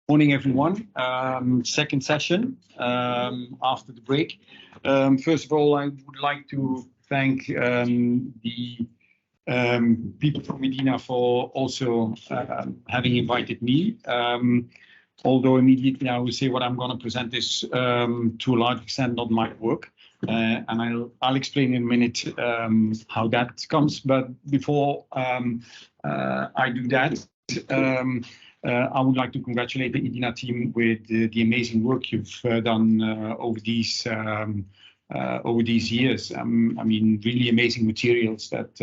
Morning, everyone. Second session after the break. First of all, I would like to thank the people from Medina for also having invited me. Although immediately I will say what I'm going to present is to a large extent not my work. And I'll explain in a minute how that comes. But before I do that, I would like to congratulate the Medina team with the amazing work you've done over these years. I mean, really amazing materials that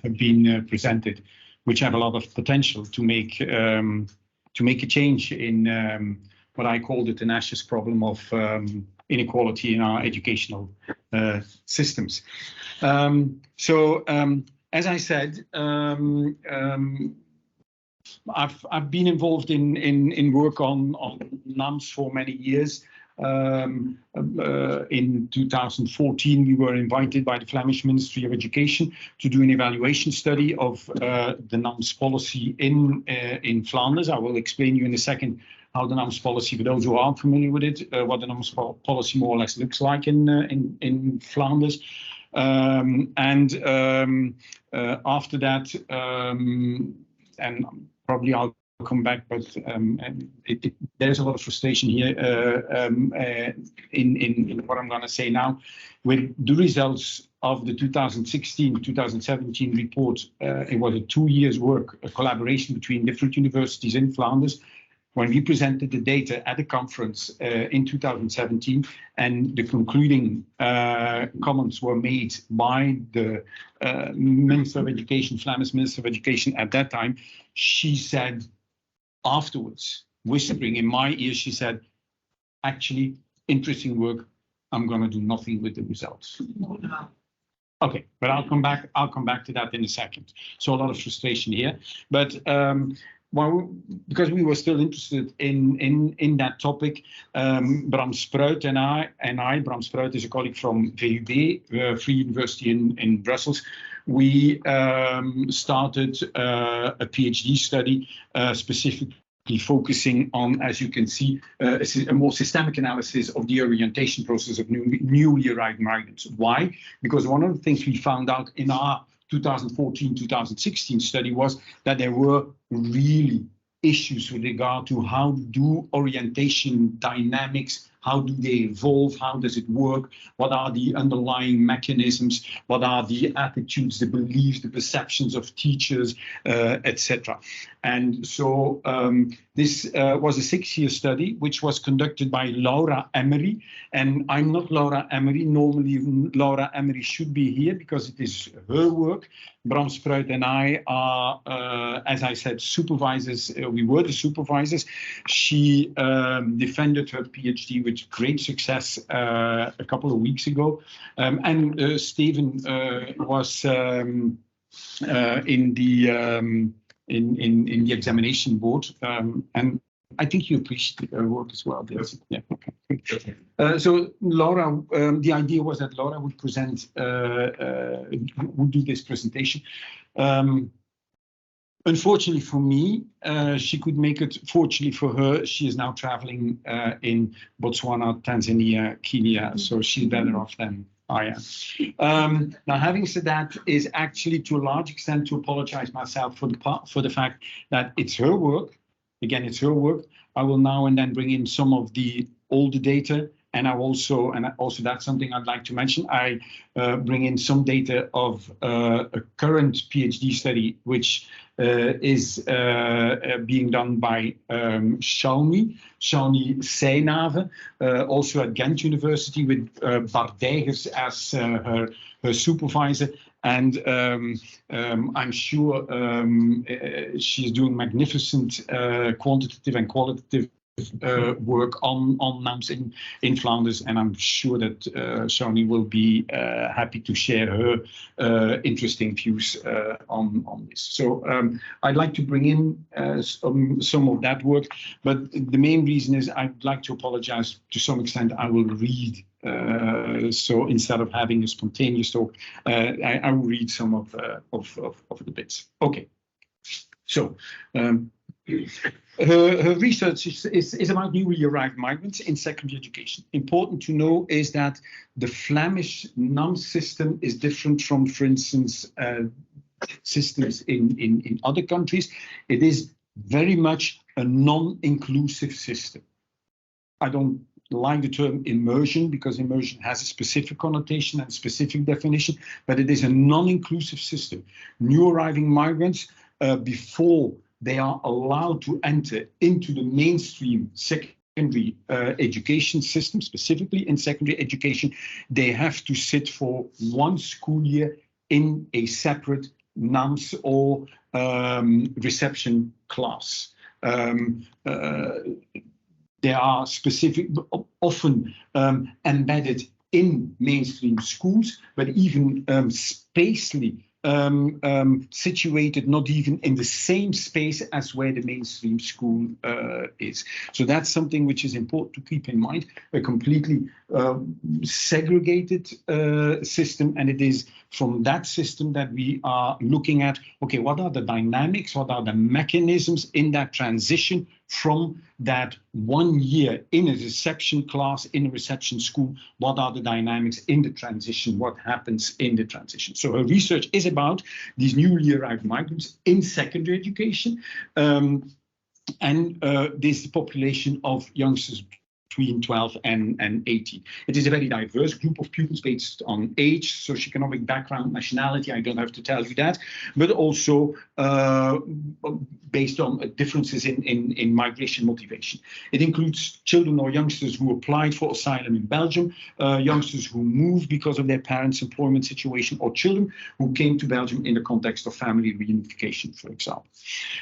have been presented, which have a lot of potential to make a change in what I called the tenacious problem of inequality in our educational systems. As I said, I've been involved in work on NAMs for many years. In 2014, we were invited by the Flemish Ministry of Education to do an evaluation study of the NAMS policy in Flanders. I will explain you in a second how the NAMS policy, for those who aren't familiar with it, what the NAMS policy more or less looks like in Flanders. After that, and probably I'll come back, but there's a lot of frustration here in what I'm going to say now. With the results of the 2016-2017 report, it was a 2 years work, a collaboration between different universities in Flanders. When we presented the data at a conference in 2017, and the concluding comments were made by the Minister of Education, Flemish Minister of Education at that time, she said afterwards, whispering in my ear, she said, actually, interesting work, I'm going to do nothing with the results. Okay, but I'll come back to that in a second. So a lot of frustration here, but well, because we were still interested in that topic, Bram Spruit and I, Bram Spruit is a colleague from VUB, Free University in Brussels, we started a PhD study specifically focusing on, as you can see, a more systemic analysis of the orientation process of newly arrived migrants. Why? Because one of the things we found out in our 2014-2016 study was that there were really issues with regard to how do orientation dynamics, how do they evolve, how does it work, what are the underlying mechanisms, what are the attitudes, the beliefs, the perceptions of teachers, etc. And so this was a 6-year study which was conducted by Laura Emery, and I'm not Laura Emery. Normally Laura Emery should be here because it is her work. Bram Spruit and I are, as I said, supervisors. We were the supervisors. She defended her PhD with great success a couple of weeks ago, and Steven was in the examination board, and I think you appreciate her work as well. Yeah, okay. So Laura, the idea was that Laura would present, would do this presentation. Unfortunately for me, she could make it. Fortunately for her, she is now traveling in Botswana, Tanzania, Kenya, so she's better off than I am. Now, having said that, is actually to a large extent to apologize myself for the fact that it's her work. Again, it's her work. I will now and then bring in some of the older data, and also that's something I'd like to mention. I bring in some data of a current PhD study, which is being done by Shauni Seinave, also at Ghent University, with Bart Dijgers as her supervisor. And I'm sure she's doing magnificent quantitative and qualitative work on NAMS in Flanders, and I'm sure that Shauni will be happy to share her interesting views on this. So I'd like to bring in some of that work, but the main reason is I'd like to apologize to some extent. I will read. So instead of having a spontaneous talk, I will read some of the bits. Okay. So Her research is about newly arrived migrants in secondary education. Important to know is that the Flemish NAM system is different from, for instance, systems in other countries. It is very much a non-inclusive system. I don't like the term immersion because immersion has a specific connotation and specific definition, but it is a non-inclusive system. New arriving migrants, before they are allowed to enter into the mainstream secondary education system, specifically in secondary education, they have to sit for 1 school year in a separate NAMS or reception class. They are specific, often embedded in mainstream schools, but even spatially situated not even in the same space as where the mainstream school is. So that's something which is important to keep in mind, a completely segregated system, and it is from that system that we are looking at, okay, what are the dynamics, what are the mechanisms in that transition from that 1 year in a reception class, in a reception school, what are the dynamics in the transition, what happens in the transition. So her research is about these newly arrived migrants in secondary education, and this population of youngsters between 12 and 18. It is a very diverse group of pupils based on age, socioeconomic background, nationality, I don't have to tell you that, but also based on differences in migration motivation. It includes children or youngsters who applied for asylum in Belgium, youngsters who moved because of their parents' employment situation, or children who came to Belgium in the context of family reunification, for example.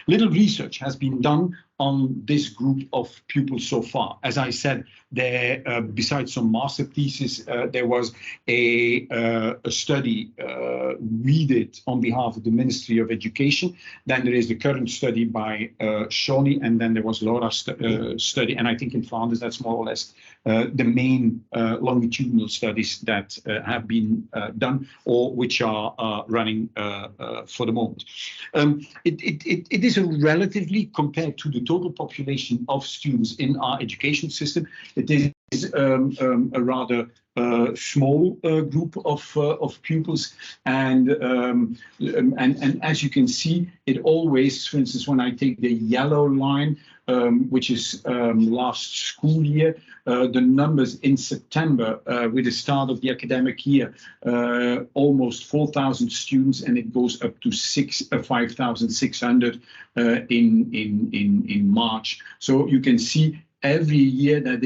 Little research has been done on this group of pupils so far. As I said, there, besides some master thesis, there was a study we did on behalf of the Ministry of Education. Then there is the current study by Shawnee, and then there was Laura's study. And I think in Flanders, that's more or less the main longitudinal studies that have been done or which are running for the moment. It is a relatively, compared to the total population of students in our education system, it is a rather small group of pupils, and as you can see, it always, for instance, when I take the yellow line, which is last school year, the numbers in September with the start of the academic year, almost 4,000 students, and it goes up to 5,600 in March. So you can see every year that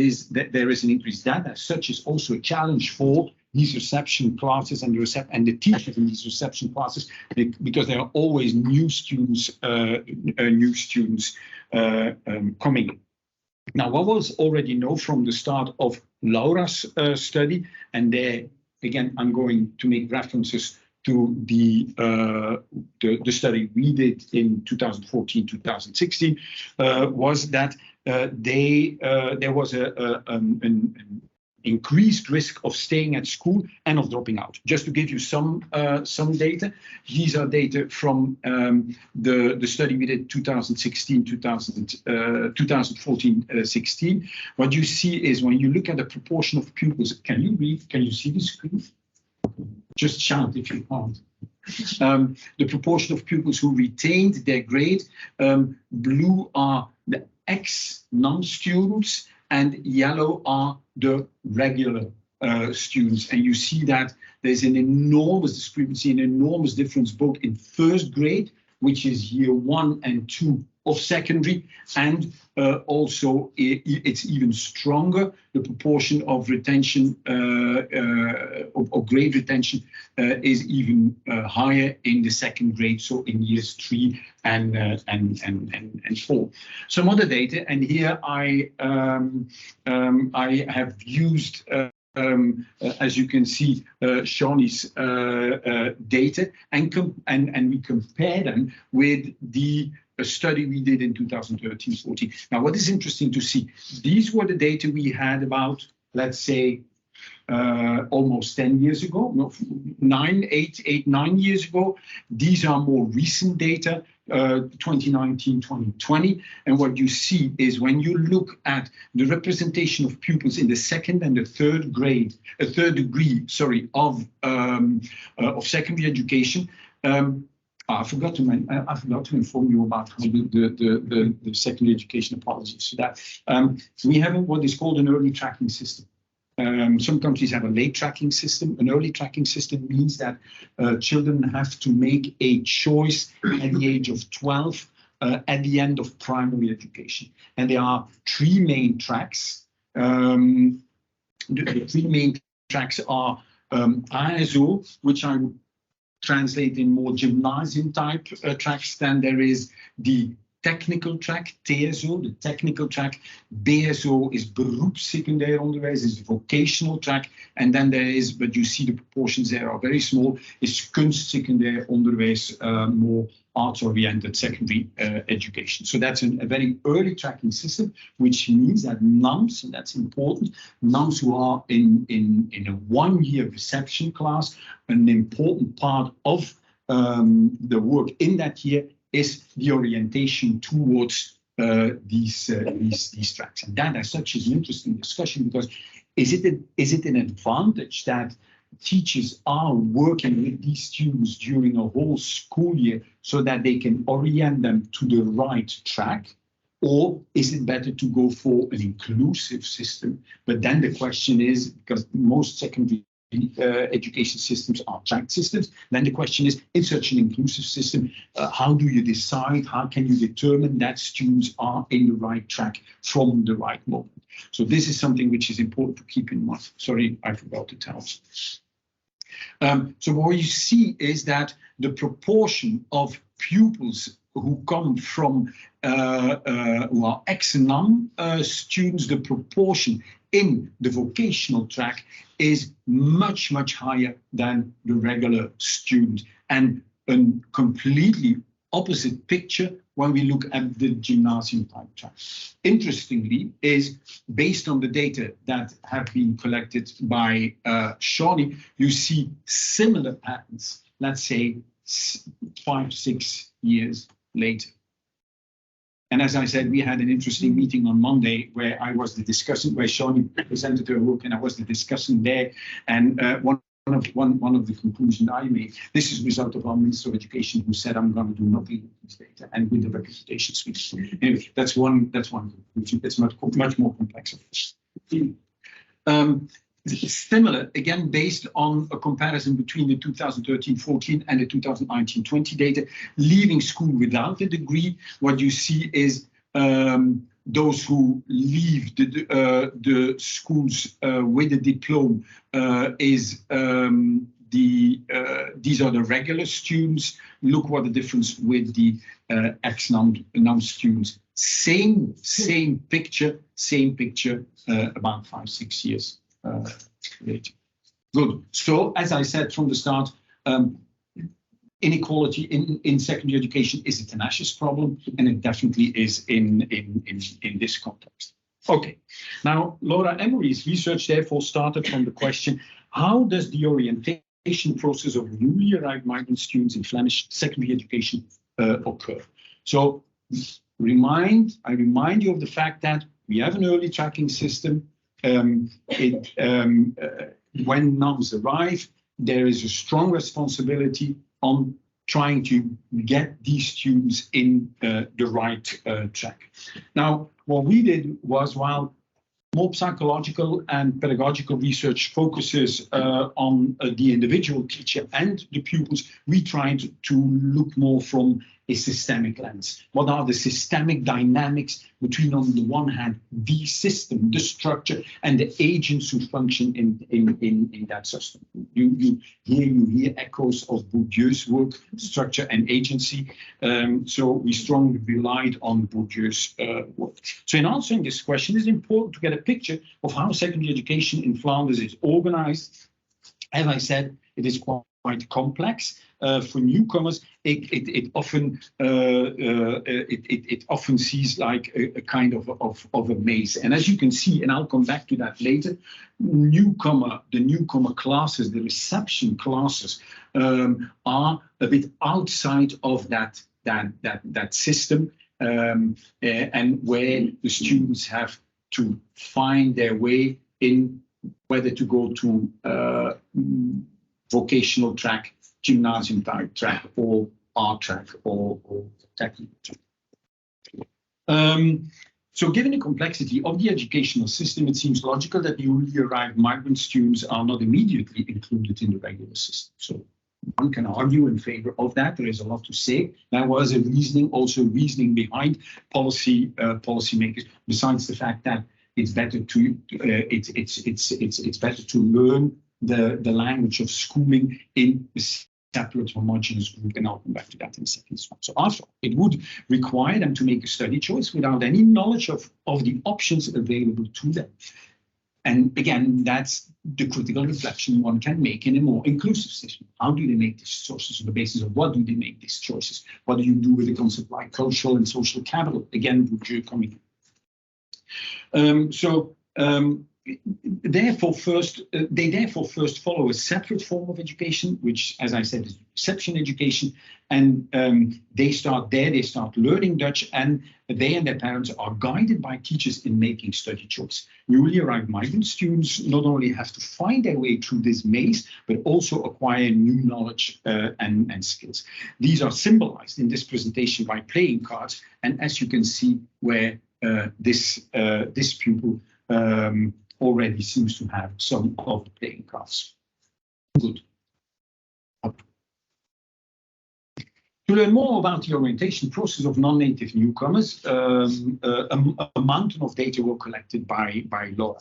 there is an increase. That as such is also a challenge for these reception classes and the teachers in these reception classes, because there are always new students coming in. Now, what was already known from the start of Laura's study, and there again I'm going to make references to the study we did in 2014-2016, was that there was an increased risk of staying at school and of dropping out. Just to give you some data, these are data from the study we did 2014-16. What you see is when you look at the proportion of pupils, can you read? Can you see the screen? Just shout if you can't. The proportion of pupils who retained their grade, blue are the ex-NAM students, and yellow are the regular students. And you see that there's an enormous discrepancy, an enormous difference both in first grade, which is year 1 and 2 of secondary, and also it's even stronger. The proportion of retention, of grade retention, is even higher in the second grade, so in years 3 and 4. Some other data, and here I have used, as you can see, Shawnee's data, and we compare them with the study we did in 2013-14. Now, what is interesting to see, these were the data we had about, let's say, almost 10 years ago, 9 years ago. These are more recent data, 2019, 2020. And what you see is when you look at the representation of pupils in the second and the third grade, third degree, sorry, of secondary education. I forgot to inform you about how the secondary education, apologies for that. We have what is called an early tracking system. Some countries have a late tracking system. An early tracking system means that children have to make a choice at the age of 12 at the end of primary education. And there are three main tracks. The three main tracks are ASO, which I would translate in more gymnasium type tracks. Then there is the technical track, TSO, the technical track. BSO is beroepssecundair onderwijs, is the vocational track. And then there is, but you see the proportions there are very small, is kunstsecundair onderwijs, more arts-oriented secondary education. So that's a very early tracking system, which means that NAMs, and that's important, NAMs who are in a one-year reception class, an important part of the work in that year is the orientation towards these tracks. And that as such is an interesting discussion, because is it an advantage that teachers are working with these students during a whole school year so that they can orient them to the right track? Or is it better to go for an inclusive system? But then the question is, because most secondary education systems are track systems, then the question is, in such an inclusive system, how do you decide, how can you determine that students are in the right track from the right moment? So this is something which is important to keep in mind. Sorry, I forgot to tell you. So what you see is that the proportion of pupils who come from who are ex-NAM students, the proportion in the vocational track is much, much higher than the regular student, and a completely opposite picture when we look at the gymnasium type track. Interestingly, is based on the data that have been collected by Shawnee, you see similar patterns, let's say 5-6 years later. And as I said, we had an interesting meeting on Monday where I was the discussant, where Shawnee presented her work, and I was the discussant there. And one of the conclusions I made, this is a result of our Minister of Education, who said, I'm going to do nothing with this data and with the representation suite. Anyway, that's one conclusion. It's much more complex. Similar, again, based on a comparison between the 2013-14 and the 2019-20 data, leaving school without a degree, what you see is those who leave the schools with a diploma these are the regular students. Look what the difference with the ex-NAM students. Same picture, about 5-6 years later. Good. So as I said from the start, inequality in secondary education is a tenacious problem, and it definitely is in this context. Okay. Now, Laura Emery's research therefore started from the question: how does the orientation process of newly arrived migrant students in Flemish secondary education occur? So I remind you of the fact that we have an early tracking system. When NAMs arrive, there is a strong responsibility on trying to get these students in the right track. Now, what we did was, while more psychological and pedagogical research focuses on the individual teacher and the pupils, we tried to look more from a systemic lens. What are the systemic dynamics between, on the one hand, the system, the structure, and the agents who function in that system? You hear echoes of Bourdieu's work, Structure and Agency. So we strongly relied on Bourdieu's work. So in answering this question, it's important to get a picture of how secondary education in Flanders is organized. As I said, it is quite complex. For newcomers, it often sees like a kind of a maze. And as you can see, and I'll come back to that later, the newcomer classes, the reception classes, are a bit outside of that that system, and where the students have to find their way in whether to go to vocational track, gymnasium type track, or art track, or technical track. So given the complexity of the educational system, it seems logical that newly arrived migrant students are not immediately included in the regular system. So one can argue in favor of that. There is a lot to say. There was a reasoning behind policymakers, besides the fact that it's better to it's better to learn the language of schooling in a separate homogeneous group, and I'll come back to that in a second. So after all, it would require them to make a study choice without any knowledge of the options available to them. And again, that's the critical reflection one can make in a more inclusive system. How do they make these choices? On the basis of what do they make these choices? What do you do with a concept like cultural and social capital? Again, Bourdieu coming in. They therefore first follow a separate form of education, which, as I said, is reception education, and they start learning Dutch, and they and their parents are guided by teachers in making study choice. Newly arrived migrant students not only have to find their way through this maze, but also acquire new knowledge and skills. These are symbolized in this presentation by playing cards, and as you can see, where this pupil already seems to have some of the playing cards. Good. To learn more about the orientation process of non-native newcomers, a mountain of data were collected by Laura.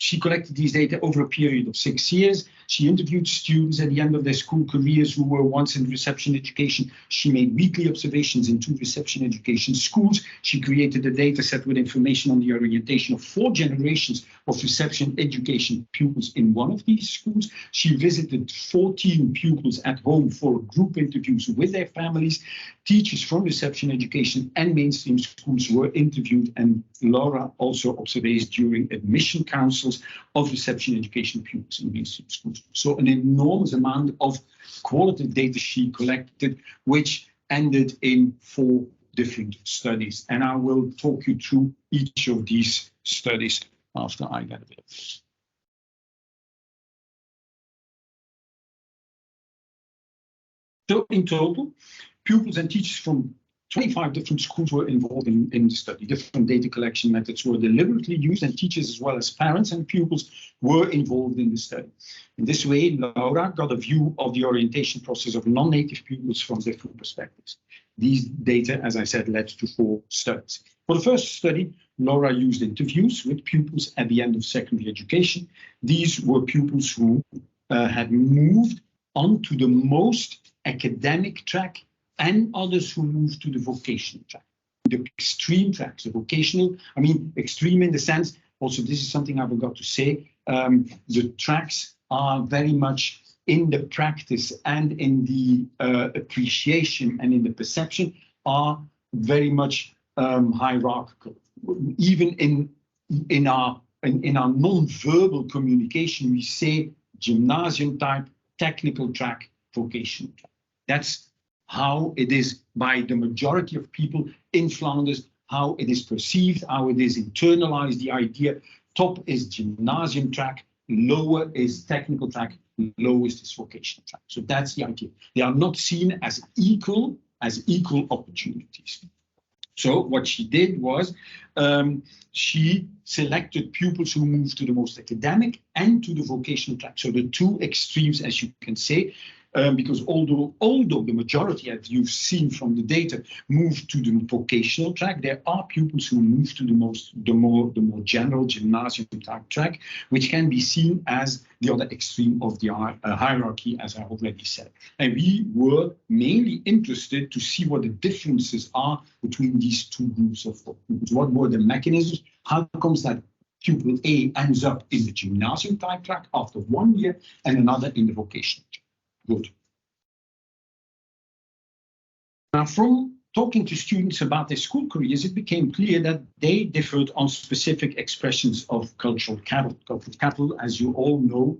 She collected these data over a period of 6 years. She interviewed students at the end of their school careers who were once in reception education. She made weekly observations in 2 reception education schools. She created a data set with information on the orientation of 4 generations of reception education pupils in one of these schools. She visited 14 pupils at home for group interviews with their families. Teachers from reception education and mainstream schools were interviewed, and Laura also observed during admission councils of reception education pupils in mainstream schools. So an enormous amount of qualitative data she collected, which ended in 4 different studies. And I will talk you through each of these studies after I get a bit of this. So in total, pupils and teachers from 25 different schools were involved in the study. Different data collection methods were deliberately used, and teachers as well as parents and pupils were involved in the study. In this way, Laura got a view of the orientation process of non-native pupils from different perspectives. These data, as I said, led to 4 studies. For the first study, Laura used interviews with pupils at the end of secondary education. These were pupils who had moved on to the most academic track, and others who moved to the vocational track. The extreme tracks, the vocational, I mean, extreme in the sense, also this is something I forgot to say, the tracks are very much in the practice and in the appreciation and in the perception are very much hierarchical. Even in our non-verbal communication, we say gymnasium type, technical track, vocational track. That's how it is by the majority of people in Flanders, how it is perceived, how it is internalized, the idea top is gymnasium track, lower is technical track, lowest is vocational track. So that's the idea. They are not seen as equal opportunities. So what she did was she selected pupils who moved to the most academic and to the vocational track. So the 2 extremes, as you can say, because although the majority, as you've seen from the data, moved to the vocational track, there are pupils who move to the more general gymnasium type track, which can be seen as the other extreme of the hierarchy, as I already said. And we were mainly interested to see what the differences are between these 2 groups of pupils. What were the mechanisms? How comes that pupil A ends up in the gymnasium type track after 1 year and another in the vocational track? Good. Now, from talking to students about their school careers, it became clear that they differed on specific expressions of cultural capital. Cultural capital, as you all know,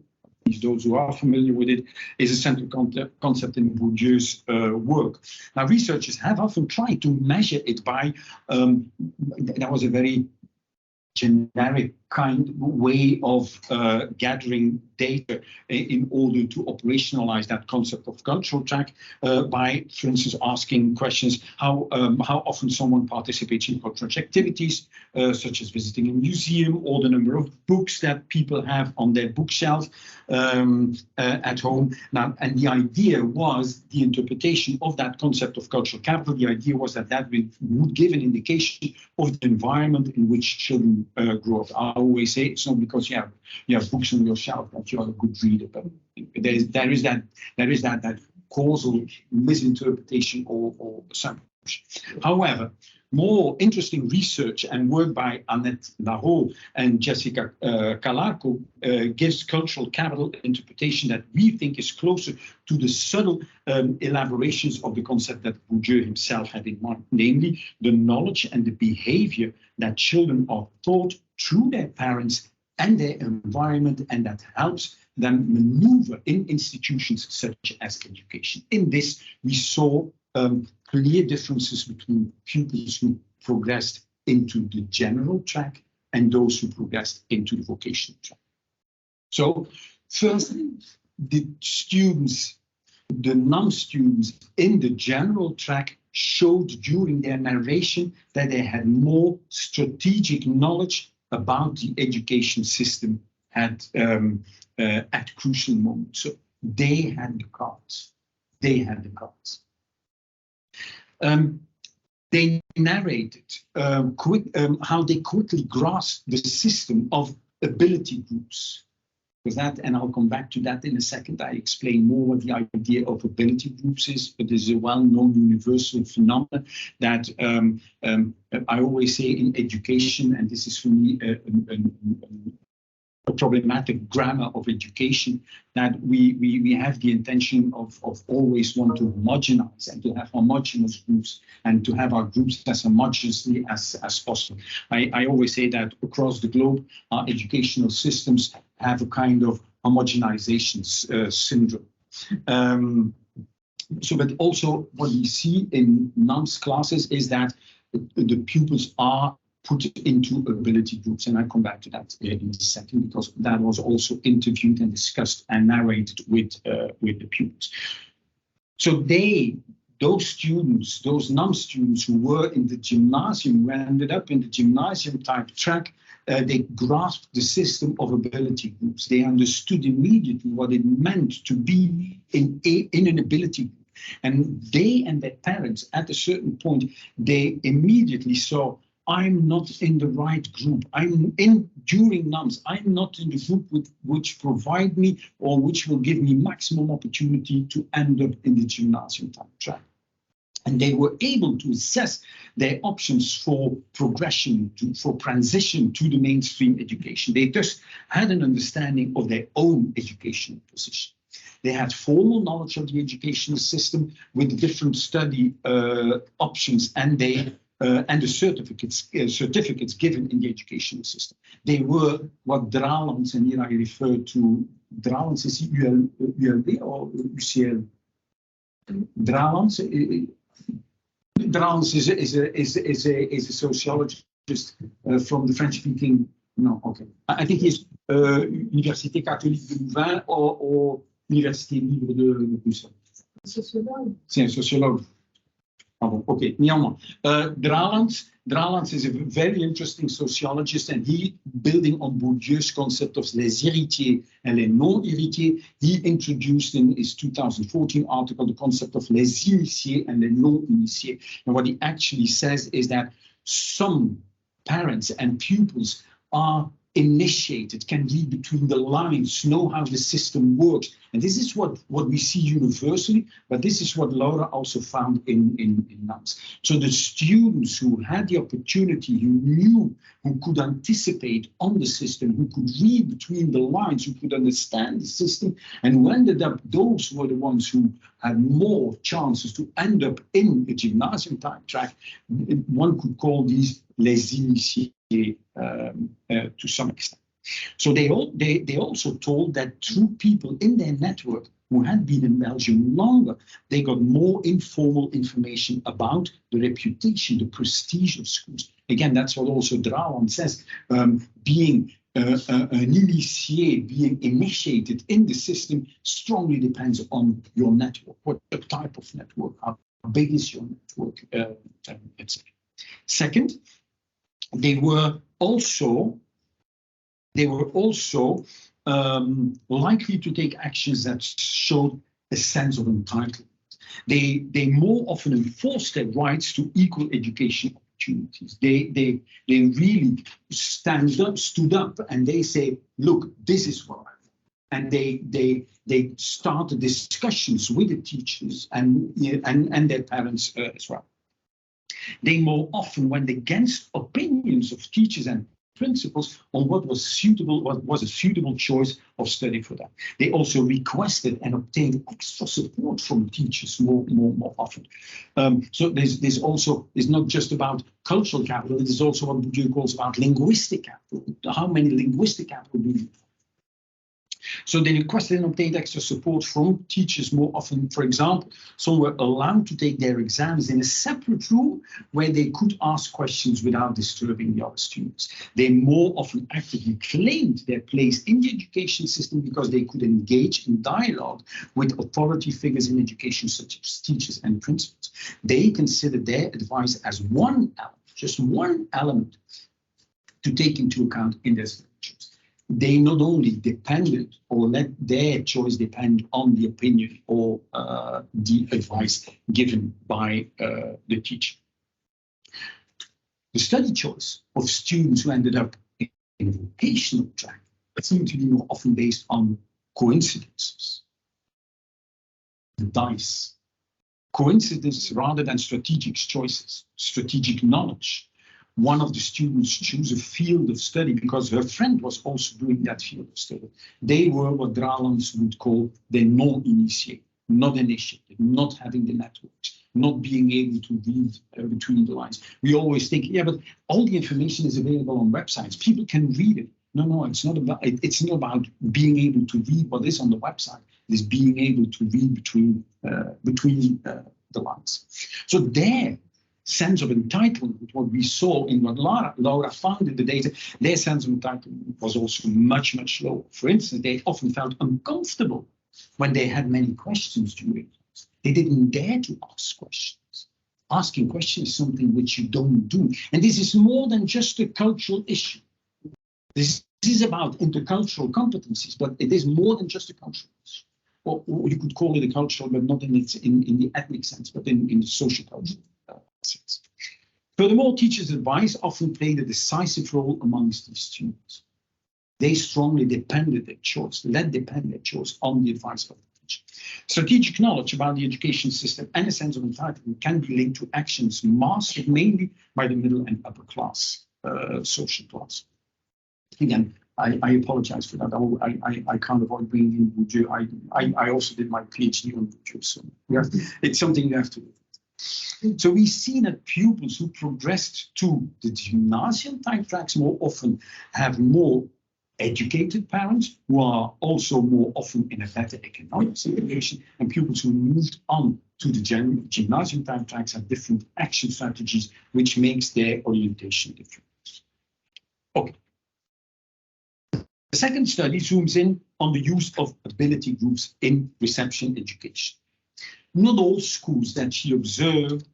those who are familiar with it, is a central concept in Bourdieu's work. Now, researchers have often tried to measure it by, that was a very generic kind way of gathering data in order to operationalize that concept of cultural track by, for instance, asking questions how often someone participates in cultural activities, such as visiting a museum, or the number of books that people have on their bookshelf at home. Now, and the idea was the interpretation of that concept of cultural capital. The idea was that would give an indication of the environment in which children grow up. I always say it's not because you have books on your shelf that you're a good reader, but there is that causal misinterpretation or assumption. However, more interesting research and work by Annette Larot and Jessica Calarco gives cultural capital interpretation that we think is closer to the subtle elaborations of the concept that Bourdieu himself had in mind, namely the knowledge and the behavior that children are taught through their parents and their environment, and that helps them maneuver in institutions such as education. In this, we saw clear differences between pupils who progressed into the general track and those who progressed into the vocational track. So first, the non-students in the general track showed during their narration that they had more strategic knowledge about the education system at crucial moments. So they had the cards. They narrated how they quickly grasped the system of ability groups. Because that, and I'll come back to that in a second, I explain more what the idea of ability groups is, but there's a well-known universal phenomenon that I always say in education, and this is for me a problematic grammar of education, that we have the intention of always want to homogenize and to have homogeneous groups and to have our groups as homogeneously as possible. I always say that across the globe, our educational systems have a kind of homogenization syndrome. But also what we see in NUMS classes is that the pupils are put into ability groups, and I'll come back to that in a second, because that was also interviewed and discussed and narrated with the pupils. So those students, those non-students who were in the gymnasium, who ended up in the gymnasium type track, they grasped the system of ability groups. They understood immediately what it meant to be in an ability group. And they and their parents, at a certain point, they immediately saw, I'm not in the right group. During NUMS, I'm not in the group which provide me or which will give me maximum opportunity to end up in the gymnasium type track. And they were able to assess their options for progression, for transition to the mainstream education. They just had an understanding of their own educational position. They had formal knowledge of the educational system with different study options, and the certificates given in the educational system. They were what Dralens, and here I refer to Dralens, is ULB or UCL? Dralens is a sociologist from the French-speaking. No, okay. I think he's Université Catholique de Louvain or Université Libre de Bruxelles. C'est un sociologue. Okay, néanmoins. Dralens is a very interesting sociologist, and he, building on Bourdieu's concept of les héritiers and les non-héritiers, he introduced in his 2014 article the concept of les initiés and les non-initiés. And what he actually says is that some parents and pupils are initiated, can read between the lines, know how the system works. And this is what we see universally, but this is what Laura also found in NUMS. So the students who had the opportunity, who knew, who could anticipate on the system, who could read between the lines, who could understand the system, and who ended up, those were the ones who had more chances to end up in the gymnasium type track. One could call these les initiés to some extent. So they also told that through people in their network who had been in Belgium longer, they got more informal information about the reputation, the prestige of schools. Again, that's what also Drouin says, being an initié, being initiated in the system strongly depends on your network, what type of network, how big is your network, etc. Second, they were also likely to take actions that showed a sense of entitlement. They more often enforced their rights to equal education opportunities. They really stood up and they say, look, this is what I want. And they started discussions with the teachers and their parents as well. They more often went against opinions of teachers and principles on what was a suitable choice of study for them. They also requested and obtained extra support from teachers more often. So there's also, it's not just about cultural capital, it is also what Bourdieu calls about linguistic capital. How many linguistic capital do you have? So they requested and obtained extra support from teachers more often. For example, some were allowed to take their exams in a separate room where they could ask questions without disturbing the other students. They more often actively claimed their place in the education system because they could engage in dialogue with authority figures in education, such as teachers and principals. They considered their advice as one element, just one element to take into account in their strategies. They not only depended or let their choice depend on the opinion or the advice given by the teacher. The study choice of students who ended up in a vocational track seemed to be more often based on coincidences, the dice, coincidence rather than strategic choices, strategic knowledge. One of the students chose a field of study because her friend was also doing that field of study. They were what Dralans would call the non-initiated, not initiated, not having the networks, not being able to read between the lines. We always think, yeah, but all the information is available on websites. People can read it. No, it's not about being able to read what is on the website. It is being able to read between the lines. So their sense of entitlement, what we saw in what Laura found in the data, their sense of entitlement was also much, much lower. For instance, they often felt uncomfortable when they had many questions during class. They didn't dare to ask questions. Asking questions is something which you don't do. And this is more than just a cultural issue. This is about intercultural competencies, but it is more than just a cultural issue. Or you could call it a cultural, but not in the ethnic sense, but in the social cultural sense. Furthermore, teachers' advice often played a decisive role amongst these students. They strongly depended their choice on the advice of the teacher. Strategic knowledge about the education system and a sense of entitlement can be linked to actions mastered mainly by the middle and upper class, social class. Again, I apologize for that. I can't avoid bringing in Bourdieu. I also did my PhD on Bourdieu, so it's something you have to do. So we see that pupils who progressed to the gymnasium type tracks more often have more educated parents who are also more often in a better economic situation, and pupils who moved on to the gymnasium type tracks have different action strategies, which makes their orientation different. Okay. The second study zooms in on the use of ability groups in reception education. Not all schools that she observed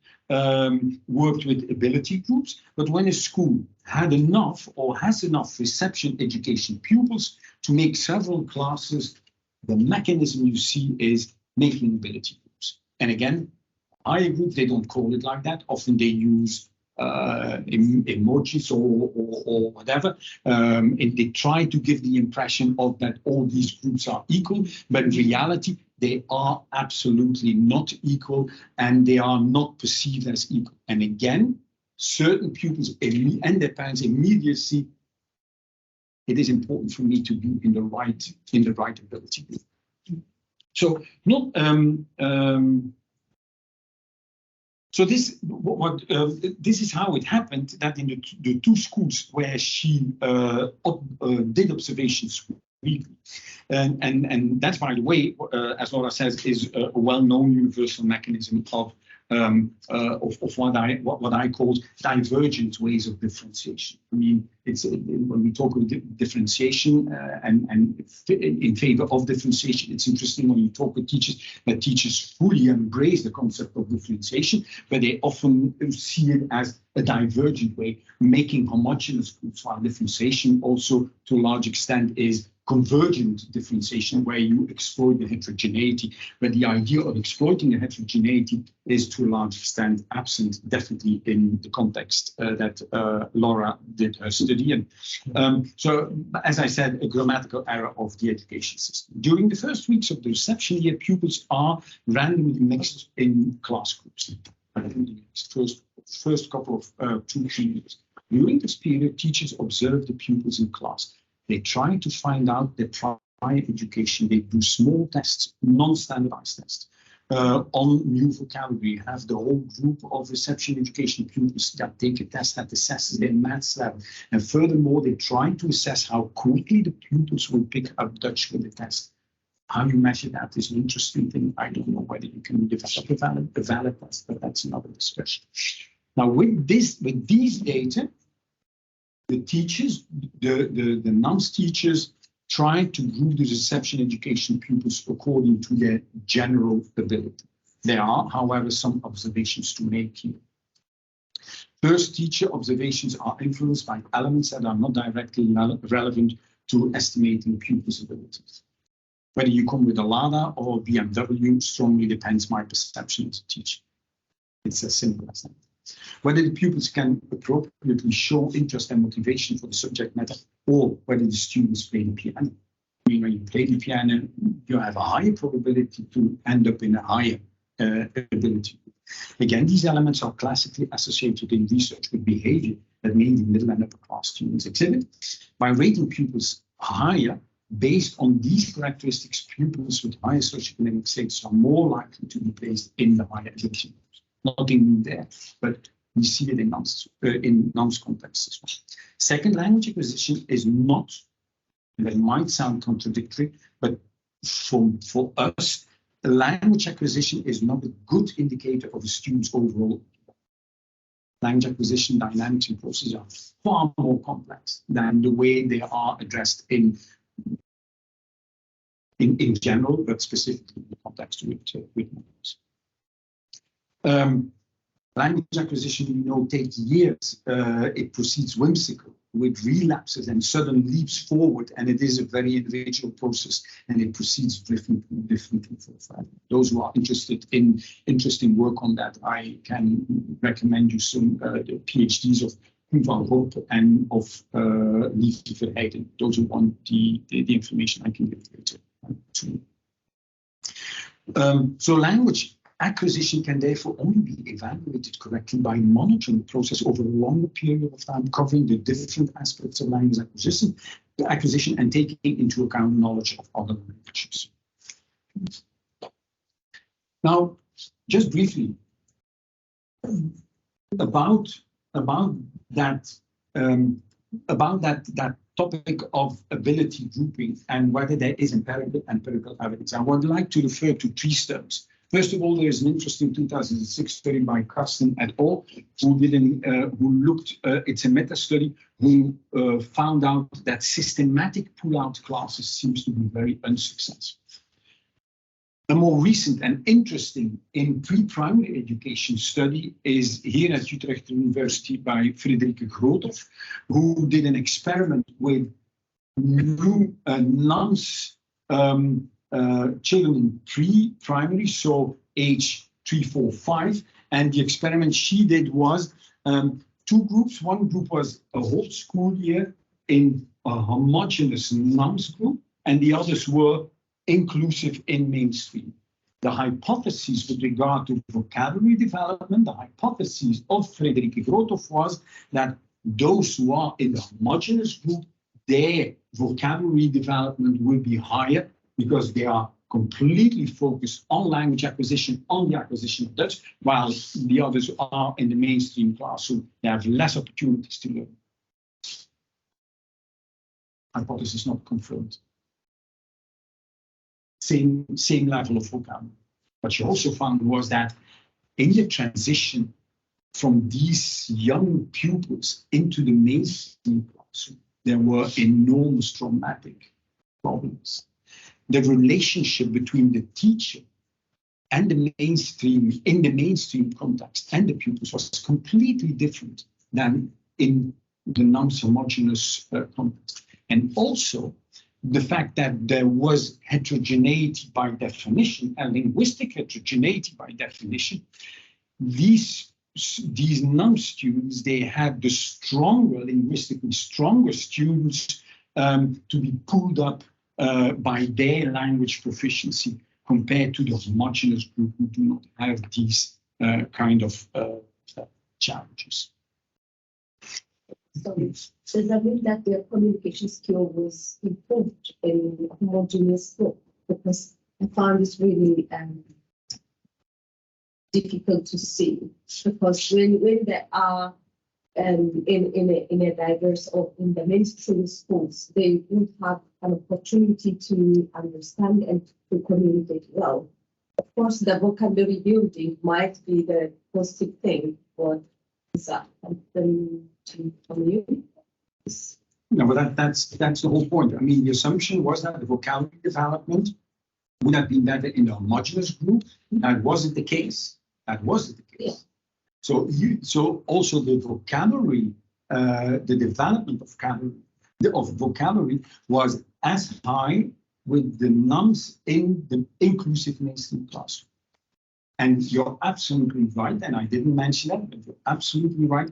worked with ability groups, but when a school had enough or has enough reception education pupils to make several classes, the mechanism you see is making ability groups. And again, higher group, they don't call it like that. Often they use emojis or whatever, and they try to give the impression of that all these groups are equal, but in reality, they are absolutely not equal, and they are not perceived as equal. And again, certain pupils and their parents immediately see it is important for me to be in the right ability group. So not So this this is how it happened, that in the two schools where she did observations weekly, and that's, by the way, as Laura says, is a well-known universal mechanism of what I call divergent ways of differentiation. I mean, it's when we talk of differentiation and in favor of differentiation, it's interesting when you talk with teachers that teachers fully embrace the concept of differentiation, but they often see it as a divergent way, making homogeneous groups, while differentiation also to a large extent is convergent differentiation, where you exploit the heterogeneity, but the idea of exploiting the heterogeneity is to a large extent absent, definitely in the context that Laura did her study in. So, as I said, a grammatical error of the education system. During the first weeks of the reception year, pupils are randomly mixed in class groups. First couple of 2-3 years. During this period, teachers observe the pupils in class. They try to find out their prior education. They do small tests, non-standardized tests on new vocabulary. Have the whole group of reception education pupils that take a test that assesses their maths level. And furthermore, they try to assess how quickly the pupils will pick up Dutch with the test. How you measure that is an interesting thing. I don't know whether you can develop a valid test, but that's another discussion. Now, with these data, the teachers, the NAMS teachers, try to group the reception education pupils according to their general ability. There are, however, some observations to make here. First, teacher observations are influenced by elements that are not directly relevant to estimating pupils' abilities. Whether you come with a Lada or BMW strongly depends my perception as a teacher. It's as simple as that. Whether the pupils can appropriately show interest and motivation for the subject matter, or whether the students play the piano. I mean, when you play the piano, you have a higher probability to end up in a higher ability. Again, these elements are classically associated in research with behavior that mainly middle and upper class students exhibit. By rating pupils higher, based on these characteristics, pupils with higher socioeconomic status are more likely to be placed in the higher ability groups. Nothing there, but we see it in NAMS contexts as well. Second, language acquisition is not, and that might sound contradictory, but for us, language acquisition is not a good indicator of a student's overall. Language acquisition dynamics and processes are far more complex than the way they are addressed in general, but specifically in the context with NAMS. Language acquisition, takes years. It proceeds whimsical with relapses and sudden leaps forward, and it is a very individual process, and it proceeds differently for those who are interested in interesting work on that. I can recommend you some the PhDs of Piet van Avermaet and of Lieve Verheijden. Those who want the information, I can give later to you. So language acquisition can therefore only be evaluated correctly by monitoring the process over a longer period of time, covering the different aspects of language acquisition and taking into account knowledge of other languages. Now, just briefly about that topic of ability grouping and whether there is empirical evidence. I would like to refer to 3 studies. First of all, there is an interesting 2006 study by Carsten et al. Who looked, it's a meta-study, who found out that systematic pull-out classes seems to be very unsuccessful. A more recent and interesting in pre-primary education study is here at Utrecht University by Frederike Groothoff, who did an experiment with new NAMS children in pre-primary, so age 3, 4, 5. And the experiment she did was 2 groups. One group was a whole school year in a homogeneous NAMS group, and the others were inclusive in mainstream. The hypothesis with regard to vocabulary development, the hypothesis of Frederike Groothoff was that those who are in the homogeneous group, their vocabulary development will be higher because they are completely focused on language acquisition, on the acquisition of Dutch, while the others are in the mainstream classroom. They have less opportunities to learn. Hypothesis not confirmed. Same level of vocabulary. What she also found was that in the transition from these young pupils into the mainstream classroom, there were enormous traumatic problems. The relationship between the teacher and the mainstream, in the mainstream context, and the pupils was completely different than in the non-homogeneous context. And also the fact that there was heterogeneity by definition, and linguistic heterogeneity by definition. These non-students, they had the stronger, linguistically stronger students to be pulled up by their language proficiency compared to the homogeneous group who do not have these kind of challenges. So does that mean that their communication skill was improved in a homogeneous group? Because I found this really difficult to see, because when there are in a diverse or in the mainstream schools, they would have an opportunity to understand and to communicate well. Of course, the vocabulary building might be the positive thing, but is that something from you? No, but that's the whole point. I mean, the assumption was that the vocabulary development would have been better in the homogeneous group. That wasn't the case. That wasn't the case. Yeah. So also the vocabulary, the development of vocabulary was as high with the nuns in the inclusive mainstream classroom. And you're absolutely right, and I didn't mention that, but you're absolutely right.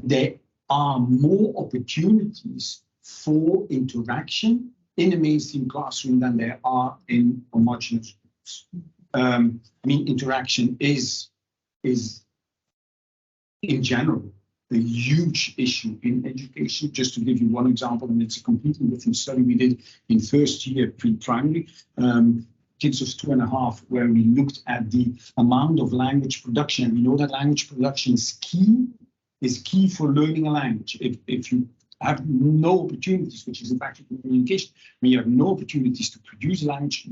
There are more opportunities for interaction in the mainstream classroom than there are in homogeneous groups. I mean, interaction is in general a huge issue in education. Just to give you one example, and it's a completely different study we did in first year pre-primary, kids of 2.5, where we looked at the amount of language production. And we know that language production is key for learning a language. If you have no opportunities, which is in fact communication, when you have no opportunities to produce a language,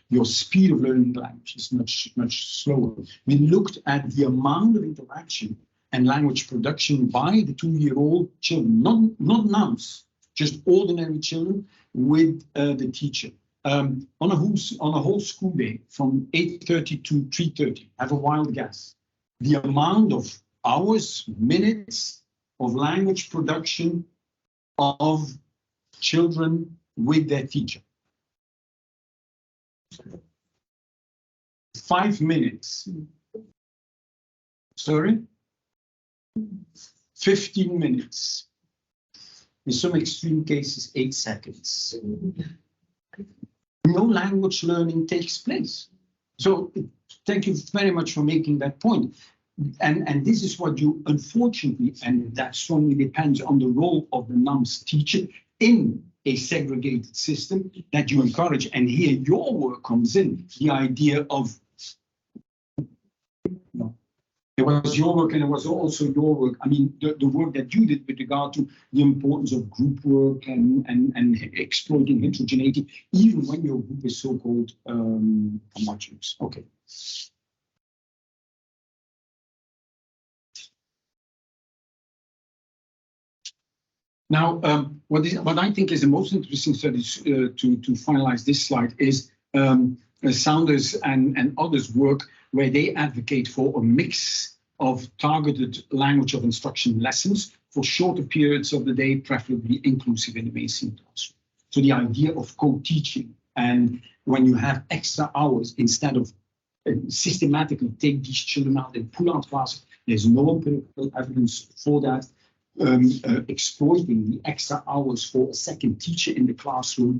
your speed of learning the language is much slower. We looked at the amount of interaction and language production by the 2-year-old children, not nuns, just ordinary children with the teacher. On a whole school day from 8:30 to 3:30, have a wild guess. The amount of hours, minutes of language production of children with their teacher. 5 minutes. Sorry? 15 minutes. In some extreme cases, 8 seconds. No language learning takes place. So thank you very much for making that point. And this is what you, unfortunately, and that strongly depends on the role of the NUMS teacher in a segregated system, that you encourage. And here your work comes in, the idea of, it was your work and it was also your work. I mean, the work that you did with regard to the importance of group work and exploiting heterogeneity, even when your group is so-called homogeneous. Okay. Now, what I think is the most interesting studies to finalize this slide is Saunders and others' work, where they advocate for a mix of targeted language of instruction lessons for shorter periods of the day, preferably inclusive in the mainstream classroom. So the idea of co-teaching, and when you have extra hours, instead of systematically take these children out and pull out classes, there's no empirical evidence for that. Exploiting the extra hours for a second teacher in the classroom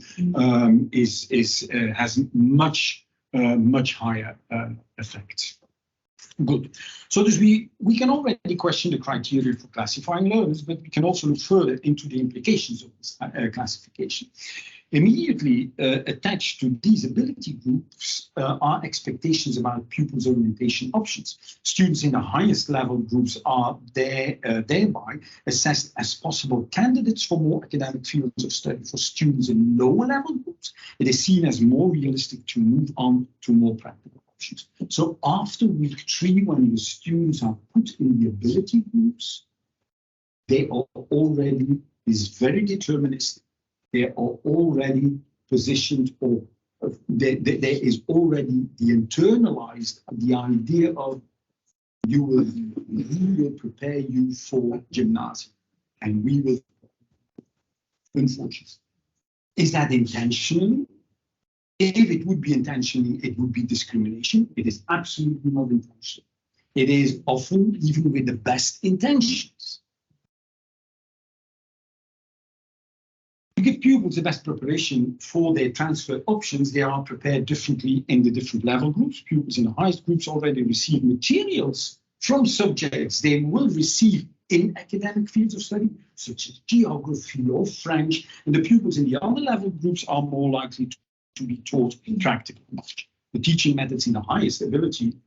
has much higher effects. Good. So we can already question the criteria for classifying learners, but we can also look further into the implications of this classification. Immediately attached to these ability groups are expectations about pupils' orientation options. Students in the highest level groups are thereby assessed as possible candidates for more academic fields of study. For students in lower level groups, it is seen as more realistic to move on to more practical options. So after week 3, when the students are put in the ability groups, they are already, is very deterministic. They are already positioned, or there is already the internalized, the idea of we will prepare you for gymnasium, and we will, unfortunately. Is that intentionally? If it would be intentionally, it would be discrimination. It is absolutely not intentional. It is often even with the best intentions. To give pupils the best preparation for their transfer options, they are prepared differently in the different level groups. Pupils in the highest groups already receive materials from subjects they will receive in academic fields of study, such as geography or French, and the pupils in the other level groups are more likely to be taught practical knowledge. The teaching methods in the highest ability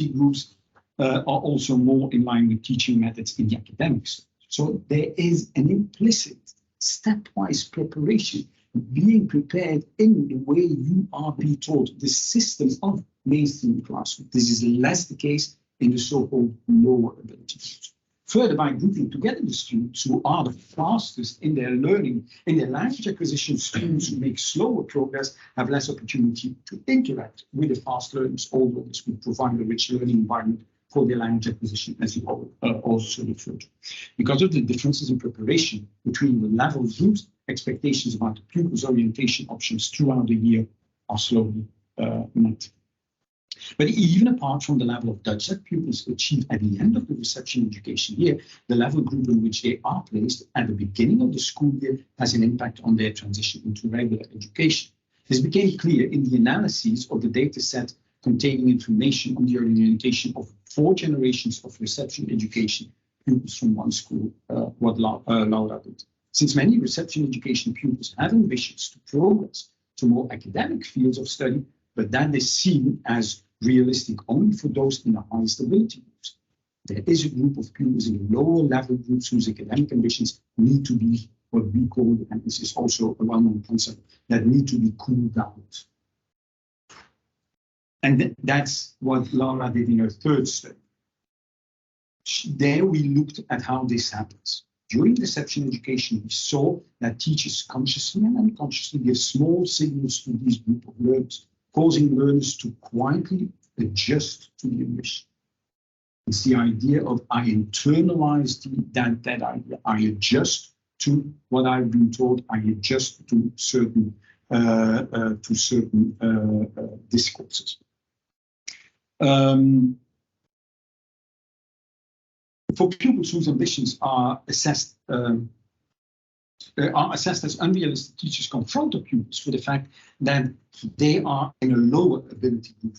groups are also more in line with teaching methods in the academic study. So there is an implicit stepwise preparation, being prepared in the way you are being taught the systems of mainstream classroom. This is less the case in the so-called lower ability groups. Further, by grouping together the students who are the fastest in their learning, in their language acquisition, students who make slower progress have less opportunity to interact with the fast learners, although this will provide a rich learning environment for their language acquisition, as you also referred to. Because of the differences in preparation between the level groups, expectations about the pupils' orientation options throughout the year are slowly met. But even apart from the level of Dutch that pupils achieve at the end of the reception education year, the level group in which they are placed at the beginning of the school year has an impact on their transition into regular education. This became clear in the analyses of the data set containing information on the orientation of 4 generations of reception education pupils from one school, what Laura did. Since many reception education pupils have ambitions to progress to more academic fields of study, but that is seen as realistic only for those in the highest ability groups. There is a group of pupils in the lower level groups whose academic ambitions need to be what we call, and this is also a well-known concept, that need to be cooled down. And that's what Laura did in her 3rd study. There we looked at how this happens. During reception education, we saw that teachers consciously and unconsciously give small signals to these group of learners, causing learners to quietly adjust to the ambition. It's the idea of I internalize that idea. I adjust to what I've been told. I adjust to certain discourses. For pupils whose ambitions are assessed as unrealistic, teachers confront the pupils for the fact that they are in a lower ability group.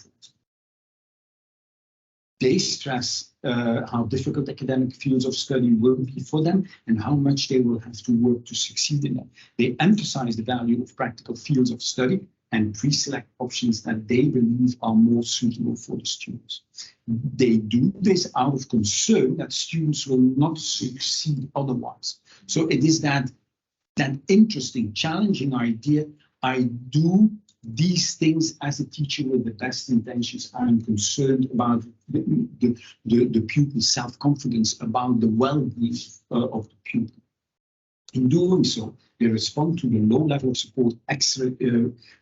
They stress how difficult academic fields of study will be for them and how much they will have to work to succeed in them. They emphasize the value of practical fields of study and pre-select options that they believe are more suitable for the students. They do this out of concern that students will not succeed otherwise. So it is that interesting, challenging idea. I do these things as a teacher with the best intentions. I'm concerned about the pupil's self-confidence, about the well-being of the pupil. In doing so, they respond to the low level of support extra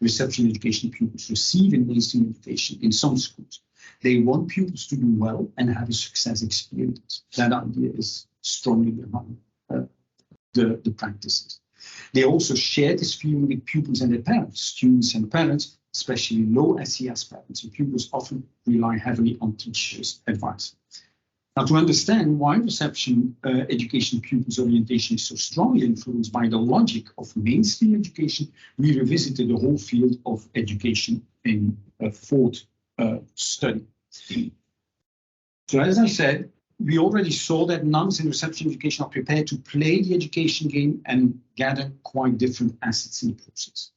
reception education pupils receive in mainstream education in some schools. They want pupils to do well and have a success experience. That idea is strongly behind the practices. They also share this feeling with pupils and their parents. Students and parents, especially low SES parents and pupils, often rely heavily on teachers' advice. Now, to understand why reception education pupils' orientation is so strongly influenced by the logic of mainstream education, we revisited the whole field of education in a 4th study. So, as I said, we already saw that nuns in reception education are prepared to play the education game and gather quite different assets in the process.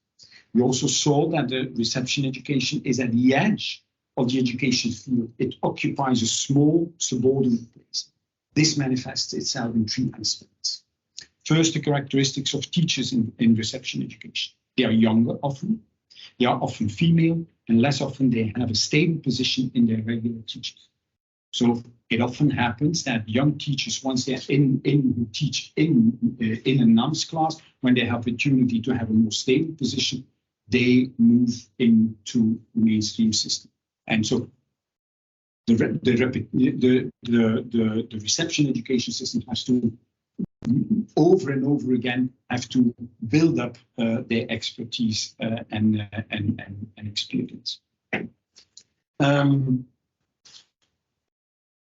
We also saw that the reception education is at the edge of the education field. It occupies a small subordinate place. This manifests itself in three aspects. First, the characteristics of teachers in reception education. They are younger often, they are often female, and less often they have a stable position in their regular teaching. So it often happens that young teachers, once they're teach in a NUMS class, when they have the opportunity to have a more stable position, they move into the mainstream system. And so the reception education system has to, over and over again, have to build up their expertise and experience.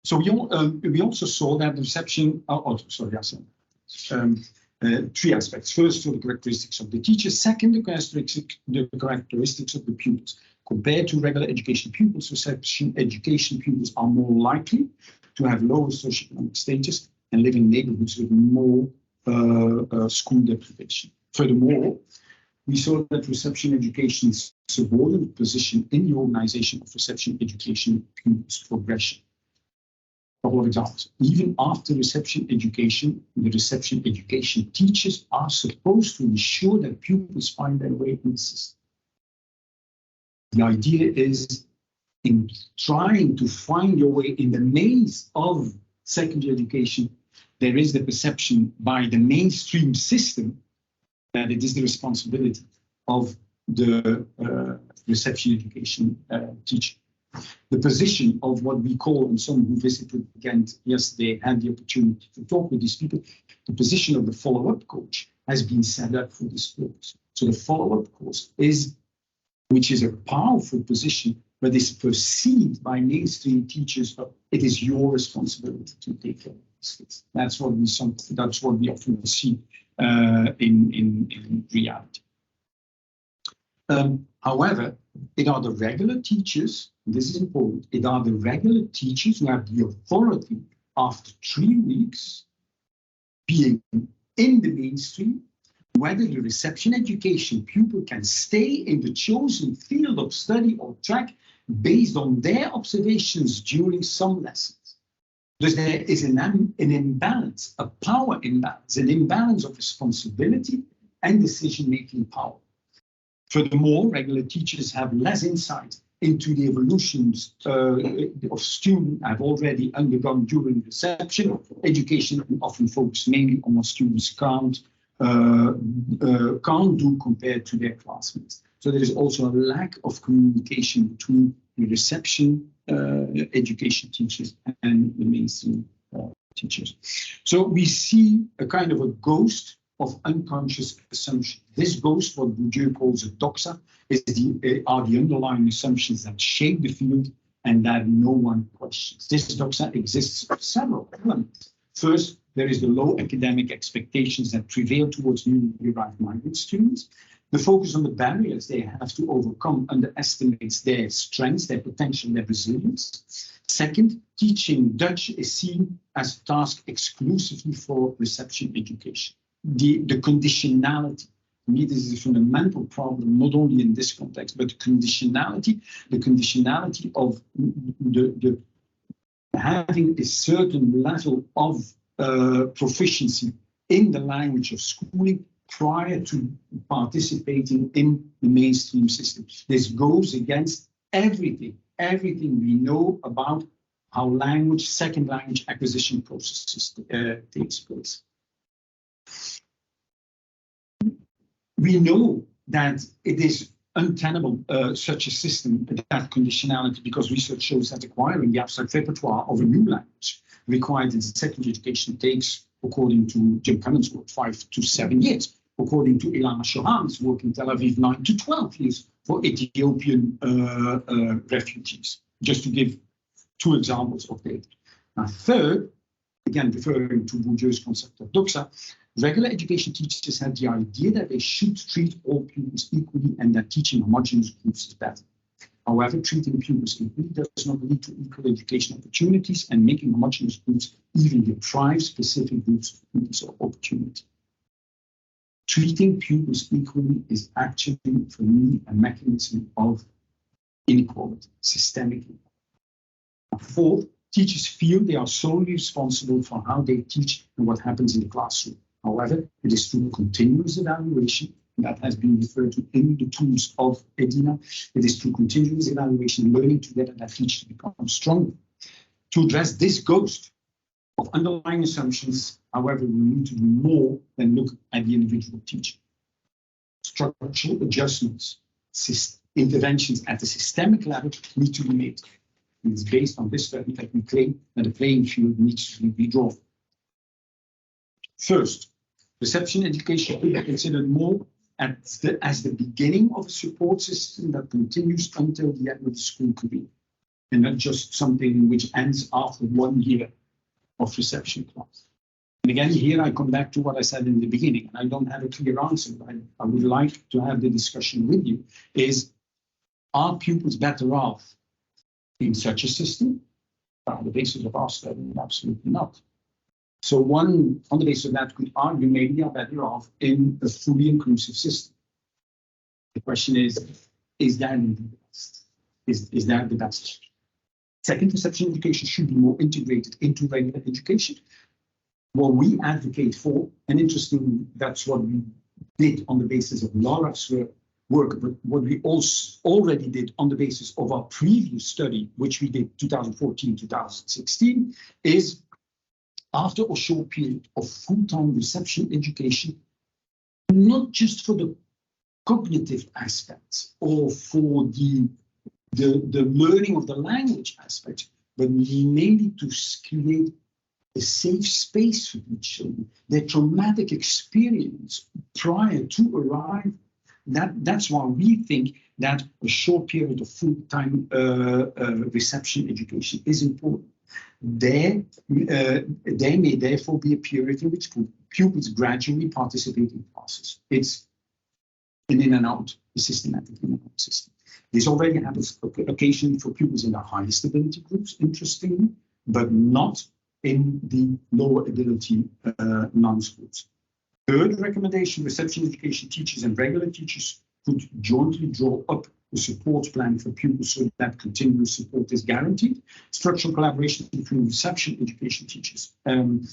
So we also saw that the reception, three aspects. First, the characteristics of the teacher. Second, the characteristics of the pupils. Compared to regular education pupils, reception education pupils are more likely to have lower socioeconomic status and live in neighborhoods with more school deprivation. Furthermore, we saw that reception education's subordinate position in the organization of reception education pupils' progression. A couple of examples. Even after reception education, the reception education teachers are supposed to ensure that pupils find their way in the system. The idea is, in trying to find your way in the maze of secondary education, there is the perception by the mainstream system that it is the responsibility of the reception education teacher. The position of what we call, and some who visited Ghent yesterday had the opportunity to talk with these people, the position of the follow-up coach has been set up for this purpose. So the follow-up coach is, which is a powerful position, but is perceived by mainstream teachers, but it is your responsibility to take care of these kids. That's what we often see in reality. However, it are the regular teachers, this is important, it are the regular teachers who have the authority after 3 weeks being in the mainstream, whether the reception education pupil can stay in the chosen field of study or track based on their observations during some lessons. Thus there is an imbalance, a power imbalance, an imbalance of responsibility and decision-making power. Furthermore, regular teachers have less insight into the evolutions of students have already undergone during reception. Education often focuses mainly on what students can't do compared to their classmates. So there is also a lack of communication between the reception education teachers and the mainstream teachers. So we see a kind of a ghost of unconscious assumption. This ghost, what Bourdieu calls a doxa, are the underlying assumptions that shape the field and that no one questions. This doxa exists of several elements. First, there is the low academic expectations that prevail towards newly arrived migrant students. The focus on the barriers they have to overcome underestimates their strengths, their potential, their resilience. Second, teaching Dutch is seen as a task exclusively for reception education. The conditionality, to me, this is a fundamental problem, not only in this context, but the conditionality of the having a certain level of proficiency in the language of schooling prior to participating in the mainstream system. This goes against everything we know about how second language acquisition processes takes place. We know that it is untenable, such a system, that conditionality, because research shows that acquiring the abstract repertoire of a new language required in secondary education takes, according to Jim Cummins' work, 5 to 7 years. According to Ilana Shohan's work in Tel Aviv, 9 to 12 years for Ethiopian refugees, just to give 2 examples of data. Now, third, again referring to Bourdieu's concept of doxa, regular education teachers had the idea that they should treat all pupils equally and that teaching homogeneous groups is better. However, treating pupils equally does not lead to equal education opportunities, and making homogeneous groups even deprives specific groups of this opportunity. Treating pupils equally is actually, for me, a mechanism of inequality, systemic inequality. Fourth, teachers feel they are solely responsible for how they teach and what happens in the classroom. However, it is through continuous evaluation that has been referred to in the tools of Edina. It is through continuous evaluation, learning together, that teachers become stronger. To address this ghost of underlying assumptions, however, we need to do more than look at the individual teacher. Structural adjustments, interventions at the systemic level need to be made. And it's based on this study that we claim that the playing field needs to be drawn. First, reception education should be considered more as the beginning of a support system that continues until the end of the school career, and not just something which ends after 1 year of reception class. And again, here I come back to what I said in the beginning, and I don't have a clear answer, but I would like to have the discussion with you, is, are pupils better off in such a system? On the basis of our study, absolutely not. So one, on the basis of that, could argue maybe they are better off in a fully inclusive system. The question is that the best? Is that the best? Second, reception education should be more integrated into regular education. What we advocate for, and interesting, that's what we did on the basis of Laura's work, but what we also already did on the basis of our previous study, which we did 2014-2016, is after a short period of full-time reception education, not just for the cognitive aspects or for the learning of the language aspect, but mainly to create a safe space for the children, their traumatic experience prior to arrival. That's why we think that a short period of full-time reception education is important. There may therefore be a period in which pupils gradually participate in classes. It's an in and out, a systematic in and out system. This already happens occasionally for pupils in the highest ability groups, interestingly, but not in the lower ability non-schools. Third recommendation, reception education teachers and regular teachers could jointly draw up a support plan for pupils so that continuous support is guaranteed. Structural collaboration between reception education teachers and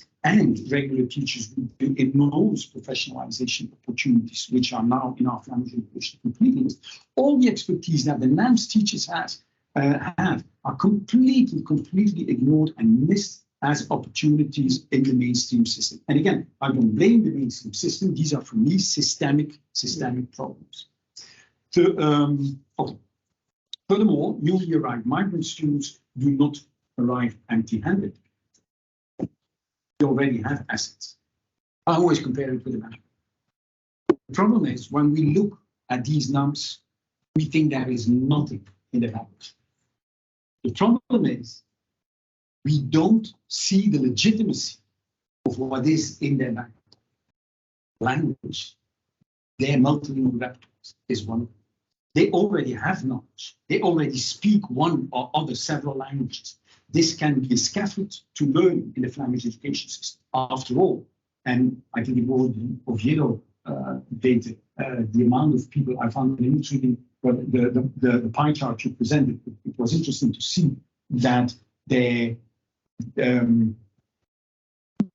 regular teachers would be enormous professionalization opportunities, which are now in our Flemish education completely missed. All the expertise that the NAMS teachers have are completely ignored and missed as opportunities in the mainstream system. And again, I don't blame the mainstream system. These are, for me, systemic problems. Okay. Furthermore, newly arrived migrant students do not arrive empty-handed. They already have assets. I always compare it with the American. The problem is, when we look at these numbers, we think there is nothing in the language. The problem is, we don't see the legitimacy of what is in their language. Their multilingual repertoire is one of them. They already have knowledge. They already speak one or other several languages. This can be a scaffold to learn in the Flemish education system. After all, and I think it was Oviedo data, the amount of people I found it intriguing, but the pie chart you presented, it was interesting to see that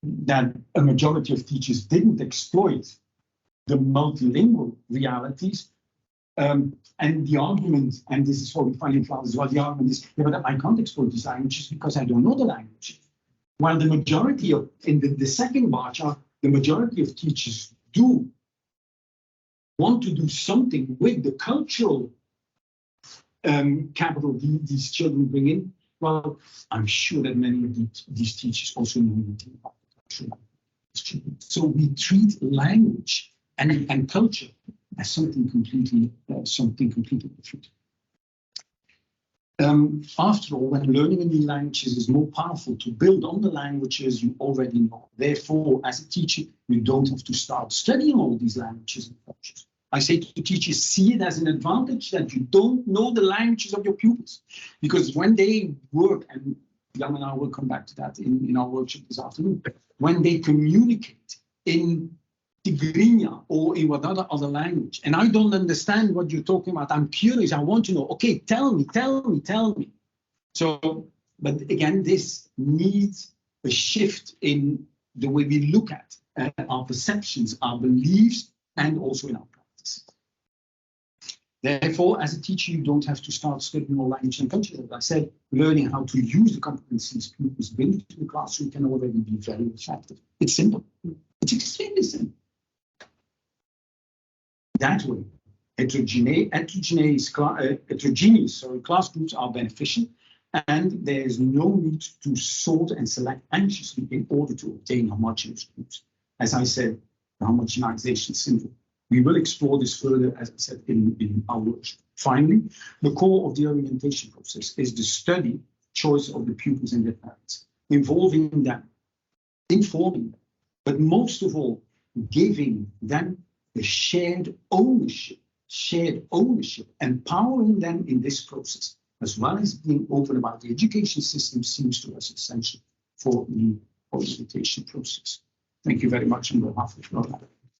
that a majority of teachers didn't exploit the multilingual realities. And the argument, and this is what we find in Flanders as well, the argument is, yeah, but I can't exploit these languages because I don't know the language. While the majority of, in the second bar chart, the majority of teachers do want to do something with the cultural capital these children bring in. Well, I'm sure that many of these teachers also know anything about the culture. So we treat language and culture as something completely different. After all, when learning a new languages is more powerful to build on the languages you already know. Therefore, as a teacher, you don't have to start studying all these languages and cultures. I say to the teachers, see it as an advantage that you don't know the languages of your pupils. Because when they work, and Jan and I will come back to that in our workshop this afternoon, when they communicate in Tigrinya or in whatever other language, and I don't understand what you're talking about, I'm curious, I want to know, okay, tell me. So, but again, this needs a shift in the way we look at our perceptions, our beliefs, and also in our practice. Therefore, as a teacher, you don't have to start studying all language and culture. As I said, learning how to use the competencies pupils bring to the classroom can already be very effective. It's simple. It's extremely simple. That way, heterogeneous class groups are beneficial, and there is no need to sort and select anxiously in order to obtain homogeneous groups. As I said, the homogenization syndrome. We will explore this further, as I said, in our workshop. Finally, the core of the orientation process is the study, choice of the pupils and their parents, involving them, informing them, but most of all, giving them the shared ownership, empowering them in this process, as well as being open about the education system, seems to us essential for the orientation process. Thank you very much on behalf of